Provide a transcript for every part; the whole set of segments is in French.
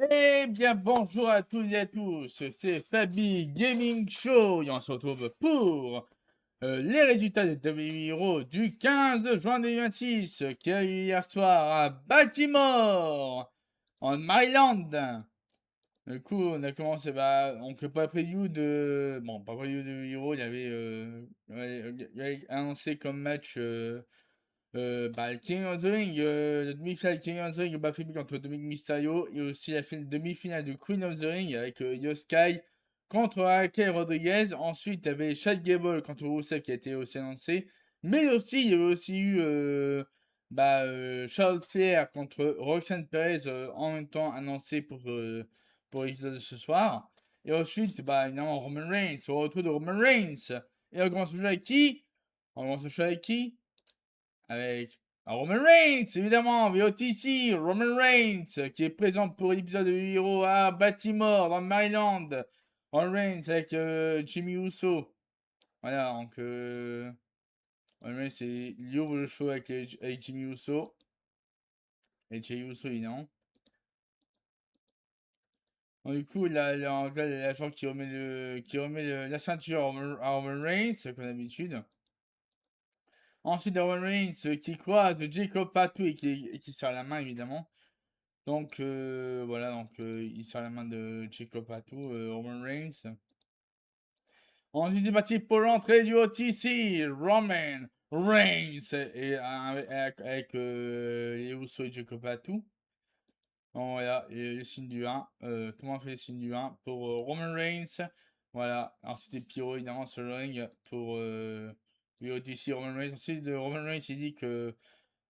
Eh bien, bonjour à toutes et à tous, c'est Fabi Gaming Show et on se retrouve pour les résultats de WWE Hero du 15 juin 2026 qui a eu hier soir à Baltimore, en Maryland. Du coup, on a commencé, donc pas preview de... Bon, pas preview de Hero, il y avait annoncé comme match... le King of the Ring, la demi-finale King of the Ring, Bafébi contre Dominic Mysterio, et aussi la demi-finale de Queen of the Ring avec Yoskai contre Raquel Rodriguez. Ensuite, il y avait Chad Gable contre Rusev qui a été aussi annoncé. Mais aussi, il y avait aussi eu Charlotte Flair contre Roxanne Perez en même temps annoncé pour l'épisode de ce soir. Et ensuite, évidemment, Roman Reigns, au retour de Roman Reigns. Et un grand sujet avec qui? Un grand sujet avec qui? Avec Roman Reigns, évidemment, VOTC, Roman Reigns, qui est présent pour l'épisode de Hero à Baltimore, dans le Maryland. Roman Reigns avec Jimmy Uso. Voilà, donc Roman Reigns, il ouvre le show avec Jimmy Uso. Et Jimmy Uso, évidemment. Donc, du coup, l'agent qui remet la ceinture à Roman Reigns, comme d'habitude. Ensuite, Roman Reigns qui croise Jacob Fatu et qui serre la main, évidemment. Donc voilà, il serre la main de Jacob Fatu, Roman Reigns. Ensuite, il est parti pour l'entrée du OTC, Roman Reigns et avec les Usos et Jacob Fatu. Bon, voilà, et les signes du 1, tout le monde fait les signes du 1 pour Roman Reigns. Voilà, ensuite les pyro évidemment sur le ring pour le OTC Roman Reigns. Ensuite, Roman Reigns il dit que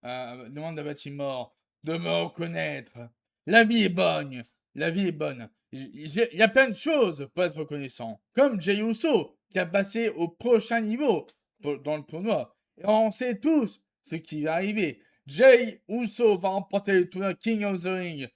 demande à Baltimore de me reconnaître. La vie est bonne. La vie est bonne. Il y a plein de choses pour être reconnaissant. Comme Jey Uso, qui a passé au prochain niveau dans le tournoi. Et on sait tous ce qui va arriver. Jey Uso va remporter le tournoi King of the Ring.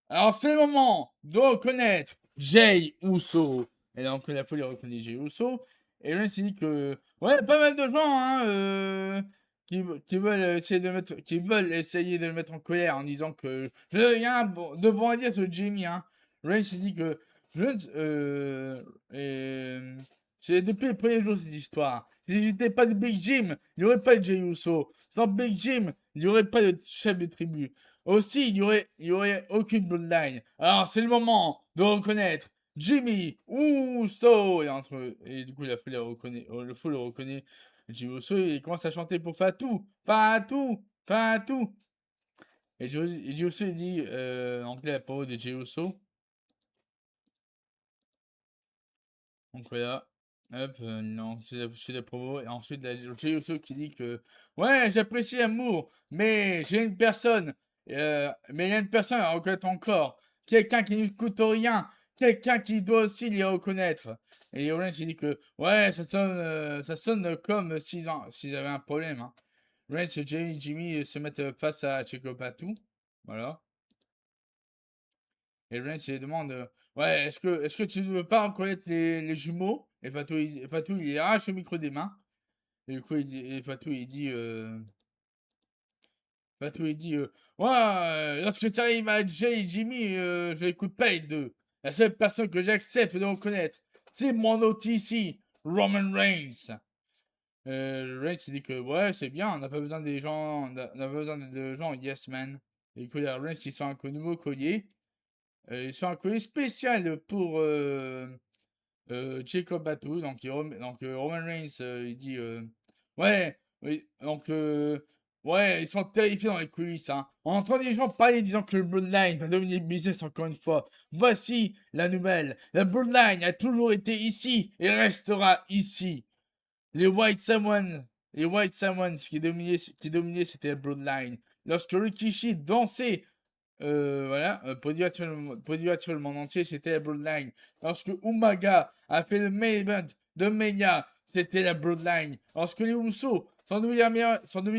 Alors c'est le moment de reconnaître Jey Uso. Et donc la folie reconnaît Jey Uso. Et là, il s'est dit que, ouais, pas mal de gens, qui veulent essayer de le mettre en colère en disant que il y a de bon à dire sur Jimmy, hein. Ray s'est dit que je, c'est depuis le premier jour cette histoire. Si n'était pas de Big Jim, il n'y aurait pas de Jey Uso. Sans Big Jim, il n'y aurait pas de chef de tribu. Aussi, il y aurait aucune bloodline. Alors, c'est le moment de reconnaître Jimmy Uso. Et du coup, la foule le reconnaît. Le fou le reconnaît. Jimmy Uso, il commence à chanter pour Fatou. Fatou. Fatou. Et Jimmy Uso, il dit, en anglais, la parole de Jimmy Uso. Donc voilà. Hop, non, c'est la promo. Et ensuite, Jey Uso qui dit que ouais, j'apprécie l'amour, mais j'ai une personne. Mais il y a une personne à reconnaître encore. Quelqu'un qui ne coûte rien. Quelqu'un qui doit aussi les reconnaître. Et Orange il dit que ouais, ça sonne comme s'ils avaient un problème. Hein. Orange et Jimmy se mettent face à Chico Patou. Voilà. Et Lance il demande ouais, est-ce que tu ne veux pas reconnaître les jumeaux? Et Fatou, il arrache le micro des mains. Et du coup, Fatou, il dit ouais, lorsque ça arrive à Jay et Jimmy, je n'écoute pas les deux. La seule personne que j'accepte de reconnaître, c'est mon hôte ici, Roman Reigns. Reigns il dit que ouais, c'est bien, on n'a pas besoin des gens, on n'a pas besoin de gens yes man. Et du coup, il y a Reigns qui sort un nouveau collier. Ils sont un collier spécial pour Jacob Batou. Roman Reigns, il dit ouais, oui, ouais, ils sont terrifiés dans les coulisses. Hein. On entend des gens parler disant que le Bloodline va devenir business encore une fois. Voici la nouvelle. La Bloodline a toujours été ici et restera ici. Les White Samoans, qui dominaient, c'était la Bloodline. Lorsque Rikishi dansait pour divertir le monde entier, c'était la Bloodline. Lorsque Umaga a fait le main event de Mania, c'était la Bloodline. Lorsque les Usos sont devenus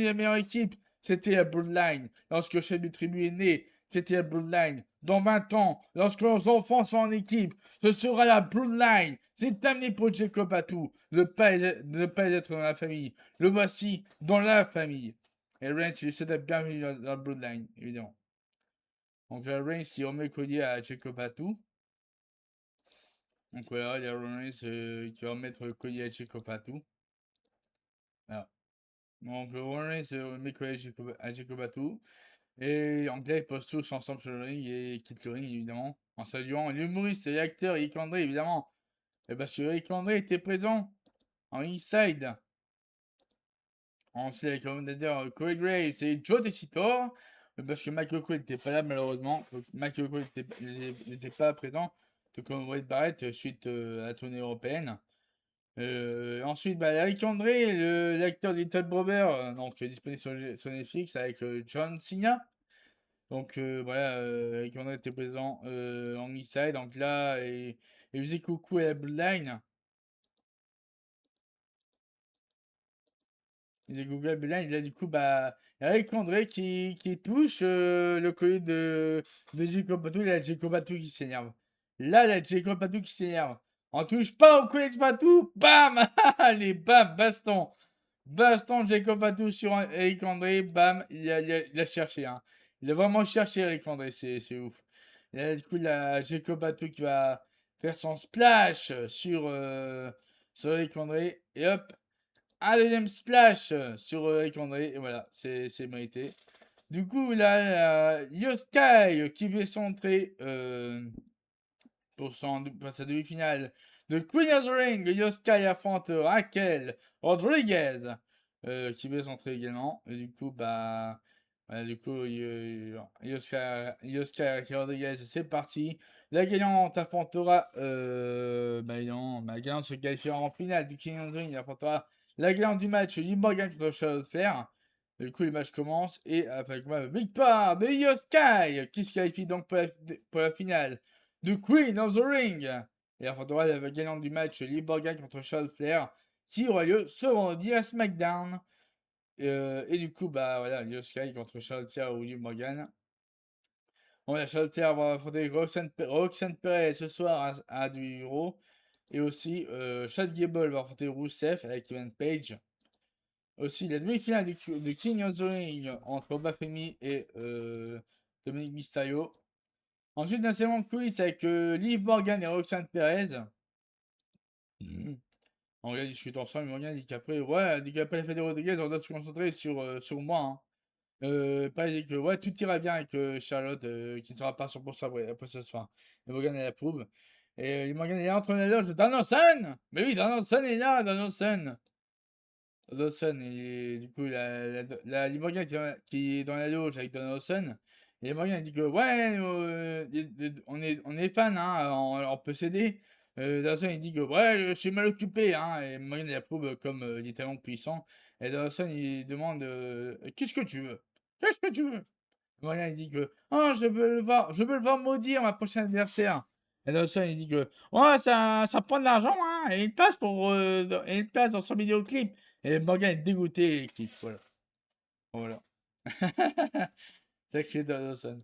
la meilleure équipe, c'était la Bloodline. Lorsque le chef de tribu est né, c'était la Bloodline. Dans 20 ans, lorsque leurs enfants sont en équipe, ce sera la Bloodline. C'est terminé pour Jacob Patou de ne pas être dans la famille. Le voici dans la famille. Et Reigns lui souhaite la bienvenue dans la Bloodline, évidemment. Donc la Reigns qui remet le collier à Jericho Patou. Donc voilà, il y a Roman Reigns qui va remettre le collier à Jericho Patou. Voilà. Donc Roman Reigns remet le collier à Jericho Patou. Et en clair, ils posent tous ensemble sur le ring et quittent le ring évidemment. En saluant l'humoriste et l'acteur Eric André évidemment. Et parce que Eric André était présent en inside. Ensuite, avec le commentateur Corey Graves et Joe Tessitore. Parce que Michael Cole n'était pas là malheureusement. Michael Cole n'était pas présent. Tout comme Wade Barrett suite à la tournée européenne. Ensuite, bah, Eric André, l'acteur de Little Brother, donc disponible sur Netflix avec John Cena. Donc voilà, Eric André était présent en Eastside. Donc là, il faisait coucou à la Bloodline. Il faisait coucou à la Bloodline. Et là, du coup, bah, Eric André qui touche le collier de Jacob Batou. Il y a Jacob Batou qui s'énerve. Là, il y a Jacob Batou qui s'énerve. On touche pas au collier de Batou. Bam! Allez, bam, baston. Baston, Jacob Batou sur Eric André. Bam, il a cherché. Hein. Il a vraiment cherché Eric André. C'est ouf. Et là, du coup, il y a Jacob Batou qui va faire son splash sur Eric André. Et hop, un deuxième splash sur Eric André. Et voilà, c'est mérité. Du coup, il a Yoskai qui fait son entrée pour sa demi-finale de Queen of the Ring. Yoskai affronte Raquel Rodriguez qui veut s'entrer également. Et du coup, bah. Voilà, du coup, Yoskai Rodriguez, c'est parti. La gagnante affrontera. La gagnante se qualifiera en finale du King of the Ring. Elle affrontera la gagnante du match, Liv Morgan contre Charlotte Flair. Du coup, le match commence. Et avec la victoire de Yoskai qui se qualifie donc pour la finale de Queen of the Ring. Et affrontera la gagnante du match, Liv Morgan contre Charlotte Flair, qui aura lieu ce vendredi à SmackDown. Et du coup, bah voilà, Yoskai contre Charlotte Flair ou Liv Morgan. On a Charlotte Flair va affronter Roxanne Perez ce soir à du Raw. Et aussi, Chad Gable va affronter Rusev avec Kevin Page. Aussi, la demi-finale de King of the Ring entre Bafemi et Dominic Mysterio. Ensuite, un segment de quiz avec Liv Morgan et Roxanne Perez. On va discuter ensemble. Morgan dit qu'après, ouais, dit qu'après Fede Rodriguez, on doit se concentrer sur moi. Hein. Pareil, dit que ouais, tout ira bien avec Charlotte qui ne sera pas 100% après ce soir. Et Morgan, elle approuve. Et Morgan est là entre les loges de Danielson. Mais oui, Danielson est là, Danielson. Dawson et du coup la Liv Morgan qui est dans la loge avec Dawson et Liv Morgan dit que ouais on est fan hein, on peut s'aider. Dawson il dit que ouais je suis mal occupé hein, et Morgan il approuve comme il est tellement puissant et Dawson il demande qu'est-ce que tu veux, qu'est-ce que tu veux. Morgan il dit que oh je veux le voir maudire ma prochaine adversaire. Et Dawson il dit que ouais ça prend de l'argent hein, et il passe et il passe dans son vidéoclip. Et Morgan est dégoûté et quitte. Voilà. Voilà. Sacré Dawson.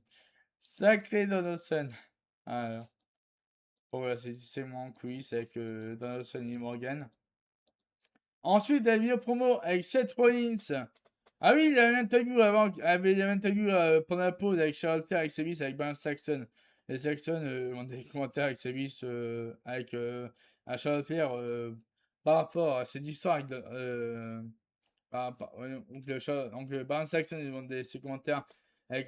Sacré Dawson. Alors. Bon, voilà, c'est mon quiz avec Dawson et Morgan. Ensuite, la vidéo promo avec Seth Rollins. Ah oui, il y avait une interview avant. Il avait une interview pendant la pause avec Charlotte Flair, avec Service, avec Brian Saxon. Et Saxon, on a des commentaires avec Service, avec à Charlotte Flair par rapport à cette histoire avec. Donc, Baron Saxon demande ses commentaires avec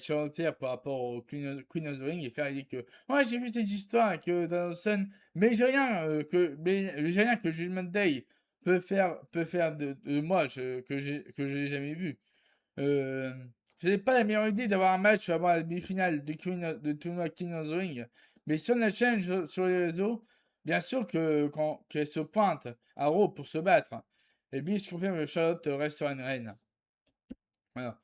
Charlotte Flair par rapport au Queen of the Ring et Flair dit que ouais j'ai vu ces histoires avec Danielson mais j'ai rien que Judgment Day peut faire de moi que je n'ai jamais vu. Ce n'est pas la meilleure idée d'avoir un match avant la demi-finale de tournoi King of the Ring, mais si on la change sur les réseaux, bien sûr qu'elle se pointe à Raw pour se battre. Et puis, je confirme que Charlotte restera une reine. Voilà.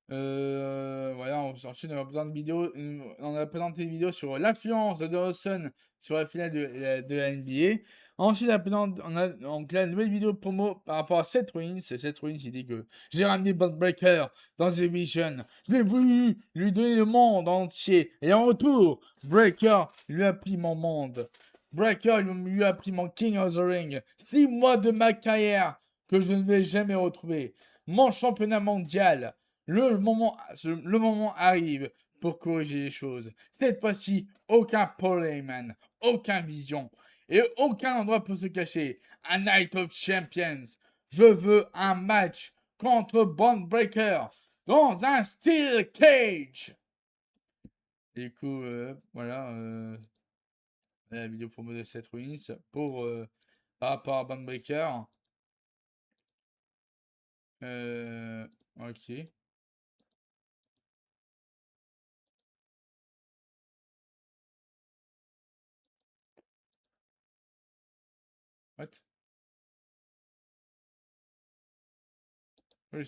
Voilà, ensuite, on a besoin de vidéos. On a présenté une vidéo sur l'influence de Dawson sur la finale de la NBA. Ensuite, on a donc la nouvelle vidéo promo par rapport à Seth Rollins. Seth Rollins, il dit que j'ai ramené Bond Breakker dans The Vision. Je l'ai voulu lui donner le monde entier. Et en retour, Breakker lui a pris mon monde. Breakker lui a pris mon King of the Ring. 6 mois de ma carrière que je ne vais jamais retrouver. Mon championnat mondial. Le moment arrive. pour corriger les choses. Cette fois-ci, aucun Paul Heyman, aucun Vision et aucun endroit pour se cacher. Un Night of Champions. Je veux un match contre Bond Breaker dans un Steel Cage. Et du coup, voilà, la vidéo promo de Seth Rollins pour par rapport à Bond Breaker. Ok. What? Oui,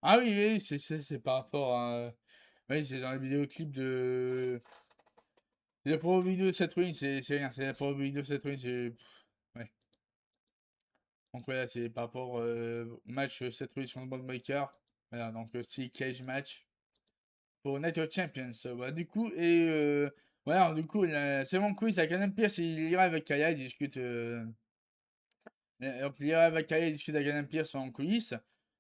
ah oui, oui, c'est par rapport à. Oui, c'est dans la vidéoclip de. La promo vidéo de Seth Rollins, c'est rien. C'est la promo vidéo de Seth Rollins, c'est. Ouais. Donc voilà, c'est par rapport au match Seth Rollins contre Bond Breaker. Voilà, donc c'est cage match pour Night of Champions. Voilà, du coup, et. Voilà, du coup, c'est mon quiz avec Adam Pierce, il ira avec Kaya, il discute. Donc, il ira avec Kaya, il discute avec Adam Pierce en coulisses.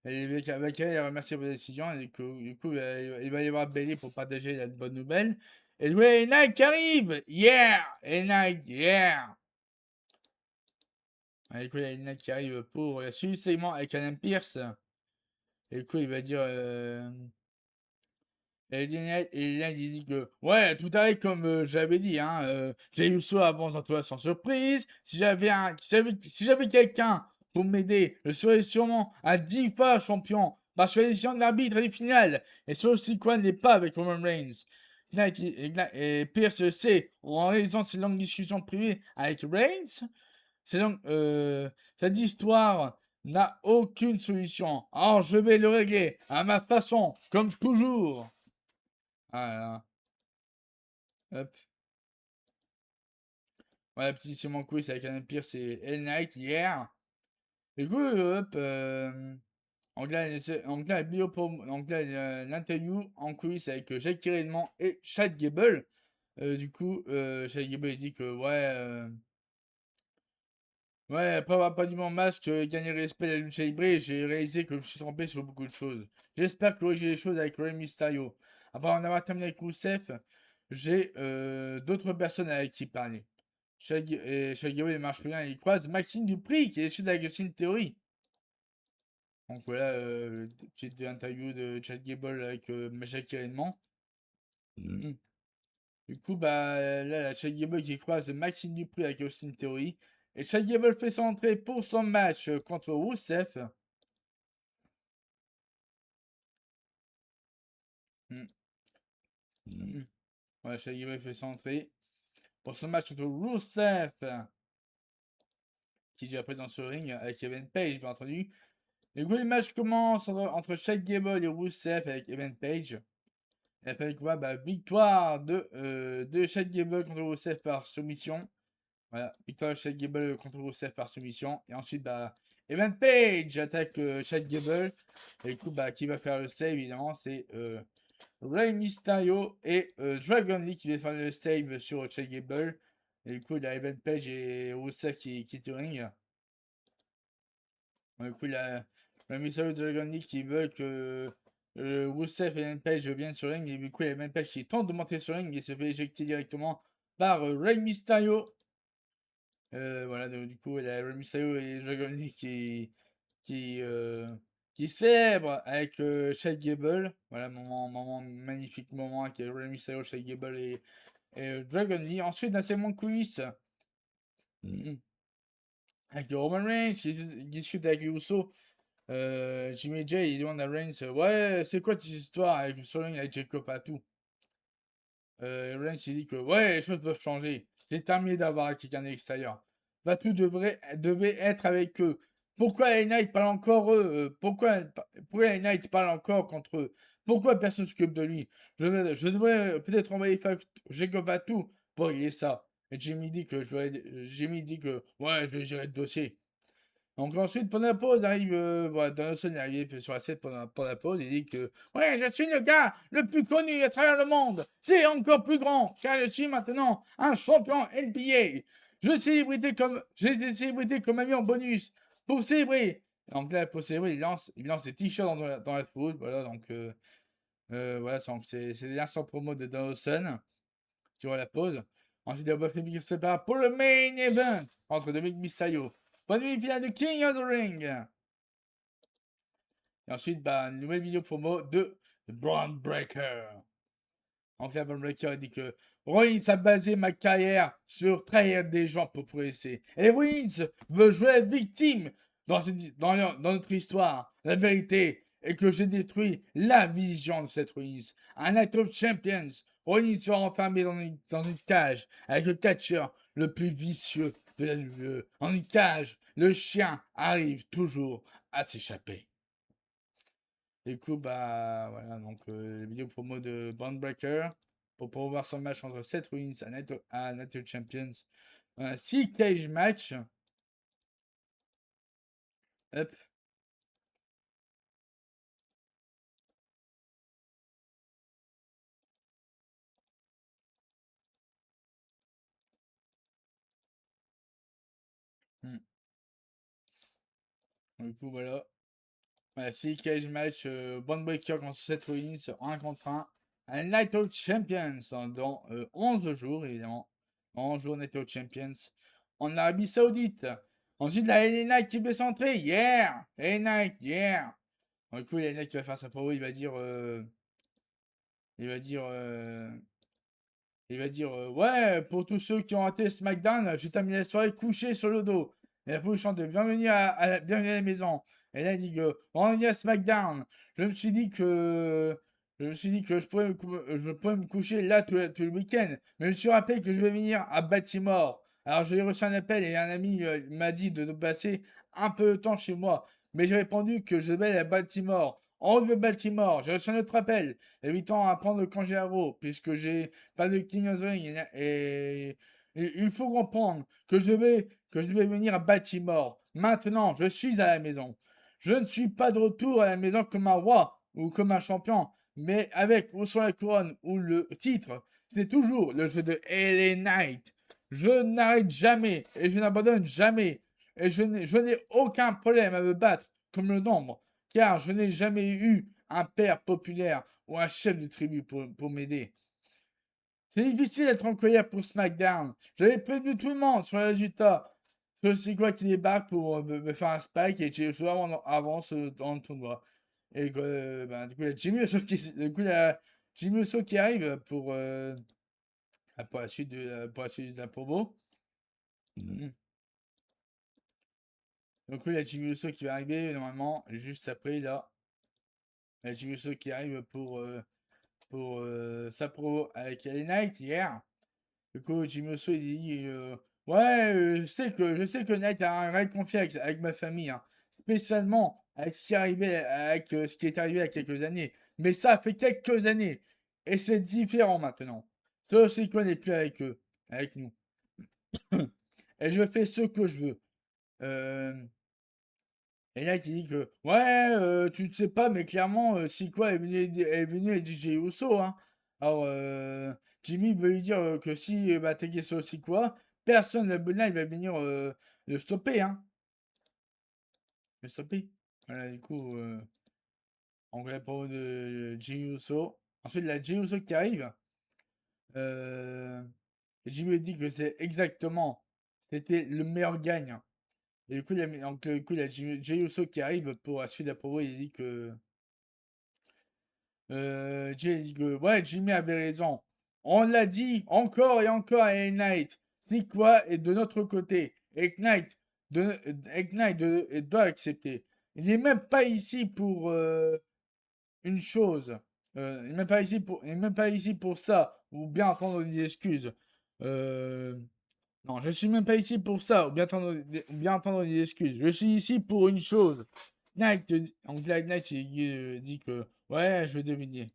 Et avec Kaya, il remercie pour la décision. Et du coup, il va y avoir Bailey pour partager la bonne nouvelle. Et Dwayne Knight qui arrive! Yeah! Et Knight, yeah! Et du coup, il y a Knight qui arrive pour suivre le segment avec Adam Pierce. Et du coup, il va dire. Et là, il dit que, ouais, tout arrive comme j'avais dit, hein. J'ai eu ça avant toi sans surprise. Si j'avais quelqu'un pour m'aider, je serais sûrement à 10 fois champion. Parce que la décision de l'arbitre est finale. Et aussi quoi n'est pas avec Roman Reigns. Et Pierce le sait, en réalisant ses longues discussions privées avec Reigns, cette histoire n'a aucune solution. Alors je vais le régler à ma façon, comme toujours. Voilà. Hop. Voilà, petit segment quiz avec un pire, c'est L Night hier. Et du coup, hop. L'interview en quiz avec Jackie Redmond et Chad Gable. Du coup, Chad Gable il dit que ouais, après avoir pas du mon masque, gagner respect à la lucha libre, j'ai réalisé que je me suis trompé sur beaucoup de choses. J'espère corriger les choses avec Rey Mysterio. Après en avoir terminé avec Rousseff, j'ai d'autres personnes avec qui parler. Shaggy et marche plus bien, il croise Maxime Dupri qui est issu de la Gustin Theory. Donc voilà, petite interview de Chad Gable avec Jackie Redmond. Du coup, bah là, Chad Gable qui croise Maxime Dupri avec Austin Theory. Et Chad Gable fait son entrée pour son match contre Rousseff. Mm. Mm. Ouais, Chad Gable fait son entrée pour son match contre Rousseff, qui est déjà présent sur le ring avec Evan Page, bien entendu. Du coup, le match commence entre Chad Gable et Rousseff avec Evan Page. Et après quoi, bah, victoire de Chad Gable contre Rousseff par soumission. Voilà, victoire de Chad Gable contre Rousseff par soumission. Et ensuite, bah, Evan Page attaque Chad Gable. Et du coup, bah, qui va faire le save, évidemment, c'est Rey Mysterio et Dragon Lee qui va faire le save sur Chad Gable. Et du coup, il y a Evan Page et Rousseff qui quittent le ring. Du coup, il y a Rey Mysterio et Dragon Lee qui veulent que Rousseff et Evan Page viennent sur le ring. Et du coup, il y a Evan Page qui tente de monter sur le ring et se fait éjecter directement par Rey Mysterio. Voilà, donc, du coup, il y a Rey Mysterio et Dragon Lee qui célèbrent avec Chad Gable. Voilà, magnifique moment avec Rey Mysterio, Chad Gable et Dragon Lee. Ensuite, un segment de coulisses avec Roman Reigns qui discute avec Uso. Jimmy J il demande à Reigns, ouais, c'est quoi tes histoires avec le soloing avec Jacob Patou? Reigns il dit que ouais, les choses peuvent changer. C'est terminé d'avoir quelqu'un d'extérieur. Patou devait être avec eux. Pourquoi les Knights parlent encore eux? Pourquoi les Knights parlent encore contre eux? Pourquoi personne ne s'occupe de lui? Je devrais peut-être envoyer Jacob Patou pour régler ça. Et Jimmy dit que ouais, je vais gérer le dossier. Donc ensuite, pendant la pause, arrive, voilà, Danielson est arrivé sur la scène pendant la pause, il dit que ouais, je suis le gars le plus connu à travers le monde. C'est encore plus grand, car je suis maintenant un champion NBA. J'ai des célébrités comme ami en bonus pour célébrer. Donc là, pour célébrer, il lance des t-shirts dans la foule, voilà, donc Voilà, c'est l'instant promo de Dawson durant la pause. Ensuite, les Buffy se prépare pour le main event entre Dominic Mysterio. Bonne demi-finale de King of the Ring. Et ensuite, une nouvelle vidéo promo de Braun Breaker. En fait, Braun Breaker a dit que Rollins a basé ma carrière sur trahir des gens pour progresser. Et Rollins veut jouer la victime dans notre histoire. La vérité est que j'ai détruit la vision de cette Rollins. Un Night of Champions. Rollins sera enfermé dans une cage avec le catcheur le plus vicieux de la WWE. Dans une cage, le chien arrive toujours à s'échapper. Du coup, voilà, donc la vidéo promo de Bond Breaker pour pouvoir son match entre Seth Rollins à Night of Champions. 6 cage match. Hop. Hmm. Du coup, voilà. Voilà, 6 cage match. Bond Breaker contre Seth Rollins en 1 contre 1 à Night of Champions dans 11 jours, évidemment. 11 jours Night of Champions en Arabie Saoudite. Ensuite, la LA Knight qui peut s'entrer. Yeah! LA Knight, yeah! Du coup, LA Knight qui va faire sa promo, il va dire. Il va dire. Ouais, pour tous ceux qui ont raté SmackDown, j'ai terminé la soirée couché sur le dos. Et après, vous chantez bienvenue à la maison. Et là, il dit que bienvenue à SmackDown. Je me suis dit que. Je pourrais me coucher là tout le week-end. Mais je me suis rappelé que je vais venir à Baltimore. Alors, j'ai reçu un appel et un ami m'a dit de passer un peu de temps chez moi. Mais j'ai répondu que je devais aller à Baltimore. En haut de Baltimore, j'ai reçu un autre appel, évitant à prendre le congé à Raw, puisque j'ai pas de King of the Ring. Et il faut comprendre que je devais venir à Baltimore. Maintenant, je suis à la maison. Je ne suis pas de retour à la maison comme un roi ou comme un champion, mais avec ou sur la couronne ou le titre. C'est toujours le jeu de LA Knight. Je n'arrête jamais et je n'abandonne jamais. Et je n'ai aucun problème à me battre comme le nombre, car je n'ai jamais eu un père populaire ou un chef de tribu pour m'aider. C'est difficile d'être en colère pour SmackDown. J'avais prévenu tout le monde sur les résultats. C'est quoi qui débarque pour me faire un spike et j'ai souvent avance dans le tournoi. Et que, du coup, il y a Jimmy Uso qui arrive pour la suite de la promo. Mhm. Donc, il y a Jimmy Uso qui va arriver normalement juste après là. Il y a Jimmy Uso qui arrive pour sa promo avec LA Knight hier. Du coup, Jimmy Uso, il dit ouais, je sais que Knight a un réel conflit avec ma famille, hein. Spécialement avec ce qui est arrivé il y a quelques années. Mais ça fait quelques années. Et c'est différent maintenant. Ce Sikoa n'est plus avec eux, avec nous. Et je fais ce que je veux. Euh, et là, il dit que, ouais, tu ne sais pas, mais clairement, Sikoa est venu avec DJ Uso, hein. Alors, Jimmy veut lui dire que si t'es sur Sikoa, personne de la Bloodline va venir le stopper, hein. Le stopper. Voilà, du coup, on va pour de Jimmy Uso. Ensuite, la Jimmy Uso qui arrive. Euh, et Jimmy dit que c'était le meilleur gagne. Et du coup, il y a Jey Uso qui arrive pour la suite de la promo. Il dit que. Jay dit que. Ouais, Jimmy avait raison. On l'a dit encore et encore à Knight. C'est quoi est de notre côté. Et Knight, doit accepter. Il n'est même pas ici pour une chose. Il n'est même pas ici il n'est même pas ici pour ça. Ou bien entendre des excuses. Euh, non, je suis même pas ici pour ça, ou bien entendre des excuses. Je suis ici pour une chose. Donc Knight il dit que ouais, je veux deviner.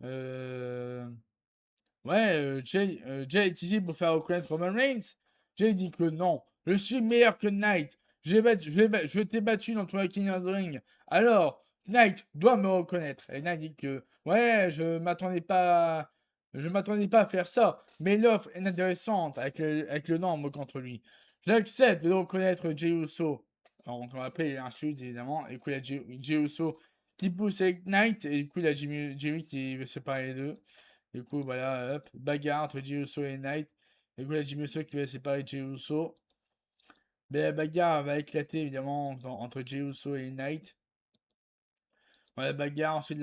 Euh, ouais, Jay est ici pour faire reconnaître Roman Reigns. Jay dit que non, je suis meilleur que Knight. Je t'ai battu dans ton King of the Ring. Alors, Knight doit me reconnaître. Et Knight dit que ouais, je m'attendais pas à faire ça. Mais l'offre est intéressante avec le nombre contre lui. J'accepte de reconnaître Jey Uso Donc après, il y a un shoot évidemment. Et du coup, il y a Jey Uso qui pousse avec Knight. Et du coup, il y a Jimmy qui veut séparer les deux. Du coup, voilà, hop, bagarre entre Jey Uso et Knight. Et du coup, il y a Jimmy Uso qui veut séparer Jey Uso. Mais la bagarre va éclater évidemment entre Jey Uso et Knight. La bagarre, ensuite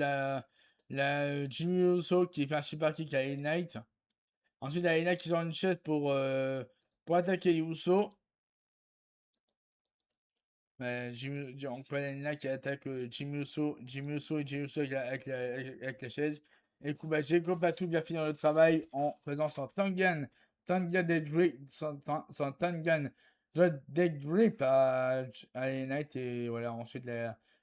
Jimmy Uso qui fait un super kick à Knight. Ensuite, il y a Knight qui sort une chaise pour attaquer les Uso. On peut Lina qui attaque Jimmy Uso et Jey Uso avec la chaise. Et du coup, Jacob Batou vient finir le travail en faisant son Tangan Dead Grip, son Tangan Dead Grip à Knight. Et voilà, ensuite,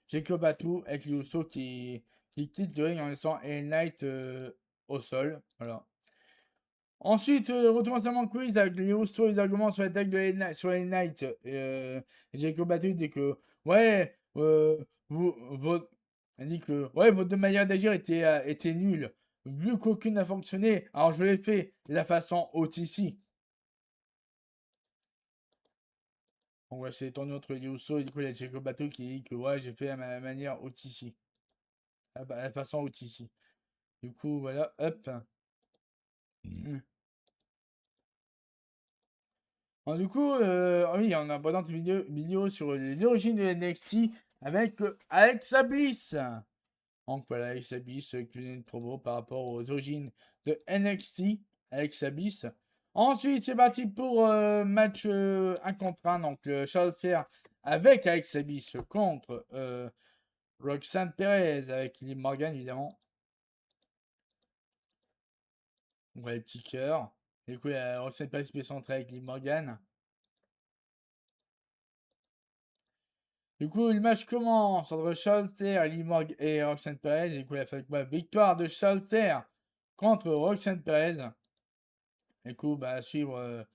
Jacob Batou avec les Uso qui quitte le ring en laissant Knight au sol. Voilà. Ensuite, retour à quiz avec les Usos, les arguments sur l'attaque sur les Knights. Jacob Battu dit que, ouais, elle dit que, ouais, votre manière d'agir était nulle. Vu qu'aucune n'a fonctionné, alors je l'ai fait de la façon OTC. Donc, ouais, c'est tourné entre les Usos et du coup, il y a Jacob Battu qui dit que, ouais, j'ai fait à ma manière OTC. La façon OTC. Du coup, voilà, hop. Alors, du coup, oui, on a une vidéo sur l'origine de NXT avec Alexa Bliss. Donc voilà, Alexa Bliss qui faisait une promo par rapport aux origines de NXT, Alexa Bliss. Ensuite, c'est parti pour match 1 contre 1. Donc, Charlotte Flair avec Alexa Bliss contre Roxanne Perez avec Liv Morgan, évidemment. On voit les petits cœurs. Du coup, Roxanne Perez peut s'entrer avec Liv Morgan. Du coup, le match commence entre Charles Flair et Roxanne Perez. Du coup, il a fait quoi? Victoire de Charles Flair contre Roxanne Perez. Du coup, à suivre.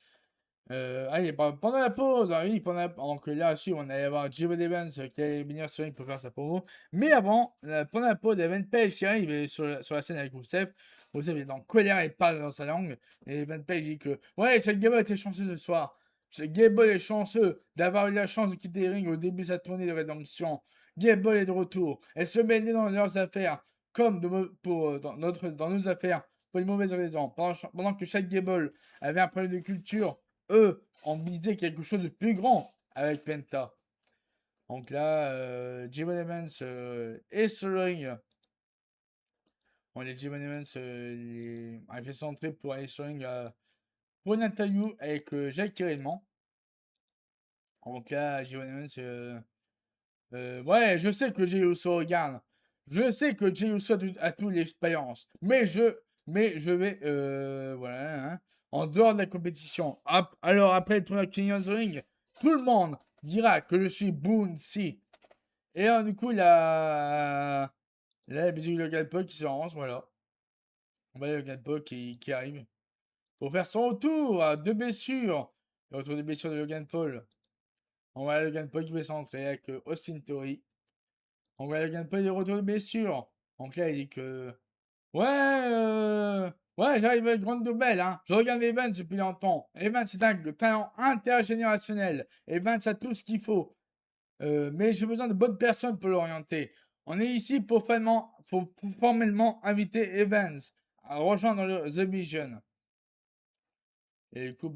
Allez, pendant la pause, oui, donc là, à suivre, on allait avoir Jimmy Evans qui allait venir sur ring pour faire sa promo. Mais avant, pendant la pause, il y avait Page qui arrive sur la scène avec Rousseff. Rousseff est en colère, il parle dans sa langue. Et Evan Page dit que, ouais, Chad Gable était chanceux ce soir. Gable est chanceux d'avoir eu la chance de quitter les rings au début de sa tournée de rédemption. Gable est de retour. Elle se mêlait dans leurs affaires, comme dans nos affaires, pour une mauvaise raison. Pendant que Chad Gable avait un problème de culture, eux ont visé quelque chose de plus grand avec Penta. Donc là, Jimmy Evans est sur le ring. On les Jimmy Evans a fait son trip pour aller sur le ring pour une interview avec Jacques Raymond. Donc là, Jimmy Evans, ouais, je sais que Jey Uso regarde. Je sais que Jey Uso a toute l'expérience. Mais je vais, voilà, hein, en dehors de la compétition. Alors après le tournoi King of the Ring, tout le monde dira que je suis Boone-Si. Et du coup, la musique de Logan Paul qui se lance, voilà. On va Logan Paul qui arrive pour faire son retour à deux blessures. Le retour des blessures de Logan Paul. On va Logan Paul qui va s'entrer avec Austin Theory. On voit Logan Paul est retour de blessure. Donc là, il dit que. Ouais, ouais, j'arrive avec grande nouvelle, hein. Je regarde Evans depuis longtemps. Evans, c'est un talent intergénérationnel. Evans a tout ce qu'il faut. Mais j'ai besoin de bonnes personnes pour l'orienter. On est ici pour formellement inviter Evans à rejoindre The Vision. Et du coup,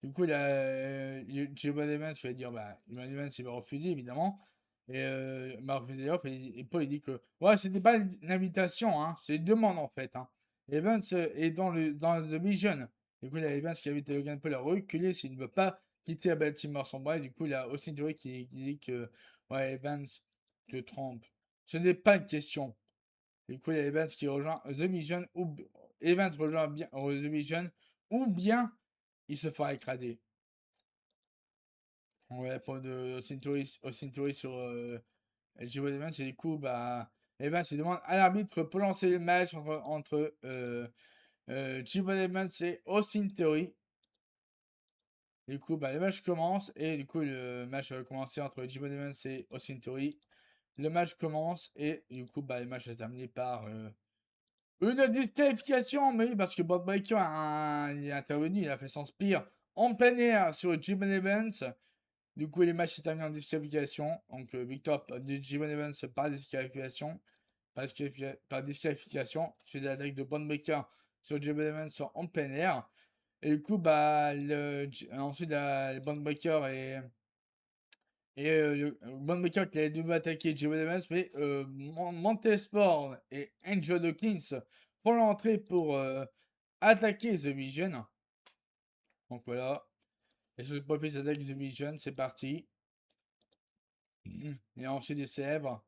Du coup, Jimmy Evans va dire, Jimmy Evans, il va refuser, évidemment. Et il m'a refusé l'offre. Et Paul, il dit que, ouais, c'était pas une invitation, hein, c'est une demande, en fait. Hein. Evans est dans The Vision. Du coup, il y a Evans qui invite Logan Paul à reculer s'il ne veut pas quitter Baltimore son bras. Et du coup, il y a Austin Theory qui dit que, ouais, Evans te trompe. Ce n'est pas une question. Du coup, il y a Evans qui rejoint The Vision. Evans rejoint bien The Vision. Ou bien il se fera écraser. Ouais, pour de Austin Theory sur Jimmy Evans, et du coup, Evans il demande à l'arbitre pour lancer le match entre Jimmy Evans et Austin Theory. Du coup, le match commence et du coup, le match va commencer entre Jimmy Evans et Austin Theory. Le match commence et du coup, le match va se terminer par une disqualification, mais oui, parce que Bob Breaker il est intervenu, il a fait son spear en plein air sur Jim Evans. Du coup, les matchs s'est terminé en disqualification. Donc, victoire de Jim Evans par disqualification. Par disqualification. Suite à l'attaque de Bron Breakker sur Jim Evans en plein air. Et du coup, bah, ensuite, le Bron Breakker le Bron Breakker qui allait devoir attaquer Jim Evans, mais Montesport et Angel Dawkins font l'entrée pour attaquer The Vision. Donc voilà. Et sur le papier, ça attaque The Vision, c'est parti. Et ensuite des célèbres.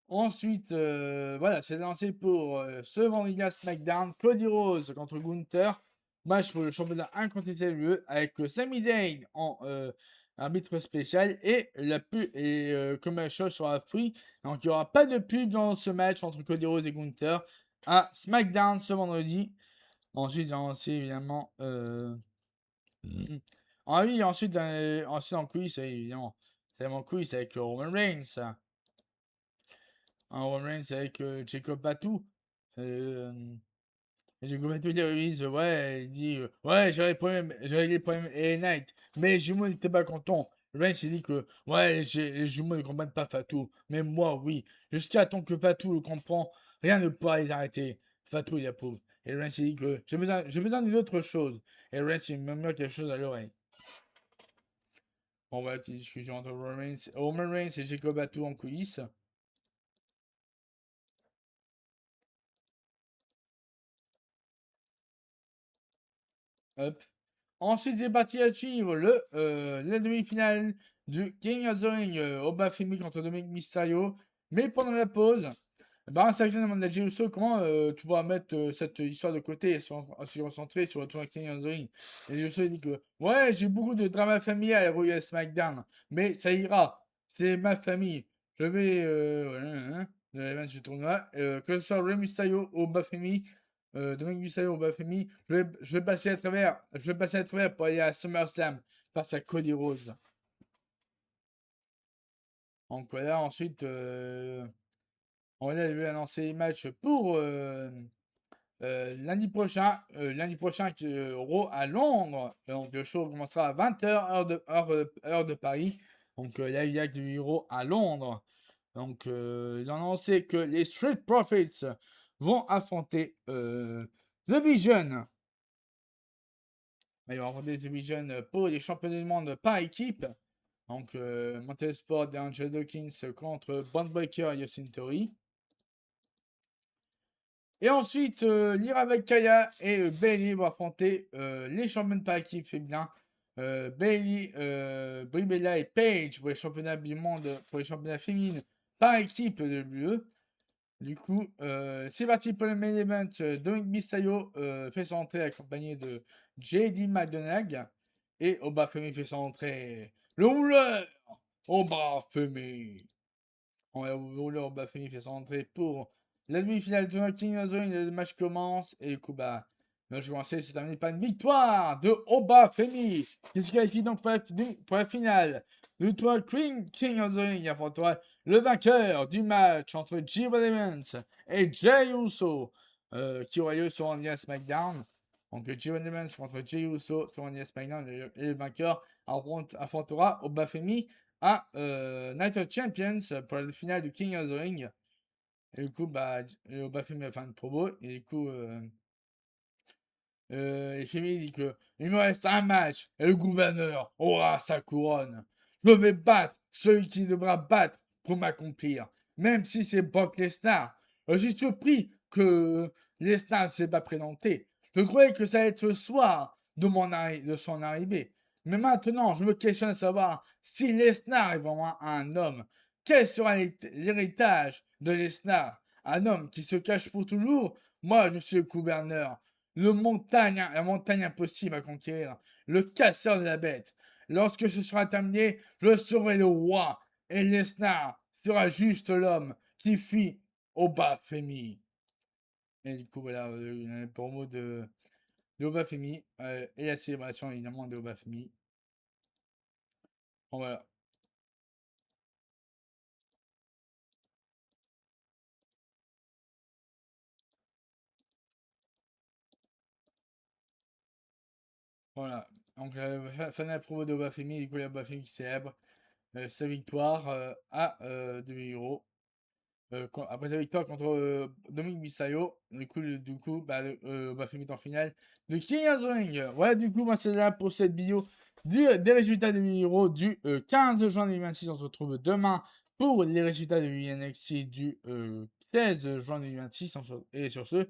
Ensuite, voilà, c'est lancé pour ce vendredi à SmackDown. Cody Rhodes contre Gunther. Match pour le championnat incontesté avec Sami Zayn en arbitre spécial et commercial sera free. Donc il n'y aura pas de pub dans ce match entre Cody Rhodes et Gunther à SmackDown ce vendredi. Ensuite, j'ai lancé évidemment. Ah oui, ensuite en quiz, évidemment. C'est mon quiz avec Roman Reigns. En Roman Reigns avec Jacob Batou. Euh, Jacob Batou il réalise, ouais, il dit, ouais, j'avais les problèmes et Knight, mais les jumeaux n'étaient pas contents. Reigns il dit que, ouais, les jumeaux ne comprennent pas Fatou, mais moi, oui. Jusqu'à temps que Fatou le comprend, rien ne pourra les arrêter. Fatou, il approuve. Et Reigns il dit que j'ai besoin d'une autre chose. Et Reigns il murmure quelque chose à l'oreille. On va petite discussion entre Roman Reigns et Jacob Batou en coulisses. Hop. Ensuite, c'est parti à suivre la demi-finale du King of the Ring au Bafemi contre Dominic Mysterio. Mais pendant la pause, bah, ça vient demande à Jey Uso comment tu vas mettre cette histoire de côté et se concentrer sur le tournoi King of the Ring. Et Jey Uso dit que ouais, j'ai beaucoup de drama familial à Royal SmackDown, mais ça ira, c'est ma famille. Je vais voilà, le match du tournoi, que ce soit Rey Mysterio au Bafemi, Dominic Mysterio au Bafemi, je vais passer à travers pour aller à SummerSlam face à Cody Rhodes. Donc voilà, ensuite on a vu annoncer les matchs pour lundi prochain Raw à Londres. Donc le show commencera à 20h heure de Paris. Donc là il y a du Raw à Londres. Donc ils ont annoncé que les Street Profits vont affronter The Vision. Ils vont affronter The Vision pour les championnats du monde par équipe. Donc Montesport et Angel Dawkins contre Bron Breakker et Yosin Theory. Et ensuite, Lyra Valkyria et Bailey vont affronter les champions par équipe féminin. Bailey, Brie Bella et Paige pour les championnats du monde, pour les championnats féminines par équipe de l'UE. Du coup, c'est parti pour le main event. Dominic Mysterio fait son entrée accompagné de JD McDonagh. Et au bas féminin fait son entrée le rouleur au bas féminin. On va rouler au bas féminin fait son entrée pour la demi-finale de King of the Ring. Le match commence et du coup, bah, le match commence, c'est terminé par une victoire de Oba Femi qui se qualifie donc pour la finale. Le tour King of the Ring affrontera le vainqueur du match entre Jim Evans et Jey Uso qui aura lieu sur Monday SmackDown. Donc Jim Evans contre Jey Uso sur Monday SmackDown et le vainqueur affrontera Oba Femi à Night of Champions pour la finale du King of the Ring. Et du coup, bah, Oba Femi a fait une promo et du coup, Femi dit que il me reste un match et le gouverneur aura sa couronne. Je vais battre celui qui devra battre pour m'accomplir, même si c'est Brock Lesnar. Je suis surpris que Lesnar ne s'est pas présenté. Je croyais que ça allait être ce soir de son arrivée. Mais maintenant, je me questionne à savoir si Lesnar est vraiment un homme. Quel sera l'héritage de Lesnar? Un homme qui se cache pour toujours? Moi, je suis le gouverneur la montagne impossible à conquérir, le casseur de la bête. Lorsque ce sera terminé, je serai le roi, et Lesnar sera juste l'homme qui fuit au bas Femi. Et du coup, voilà, le promo de Obafemi et la célébration évidemment de Obafemi. Bon, voilà. Voilà. Donc, fin de la promo de Bafemi, du coup, il y a Bafemi qui célèbre sa victoire à 2000 euros. Après sa victoire contre Dominique Bissayo, du coup Bafemi est en finale de King of the Ring. Voilà, du coup, moi, c'est là pour cette vidéo des résultats de 1000 euros du 15 juin 2026. On se retrouve demain pour les résultats de NXT du 16 juin 2026. Et sur ce,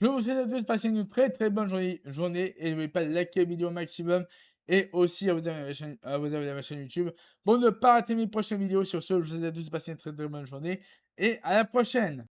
je vous souhaite à tous de passer une très très bonne journée et n'oubliez pas de liker la vidéo au maximum et aussi à vous abonner à ma chaîne YouTube pour ne pas rater mes prochaines vidéos. Sur ce, je vous souhaite à tous de passer une très très bonne journée et à la prochaine!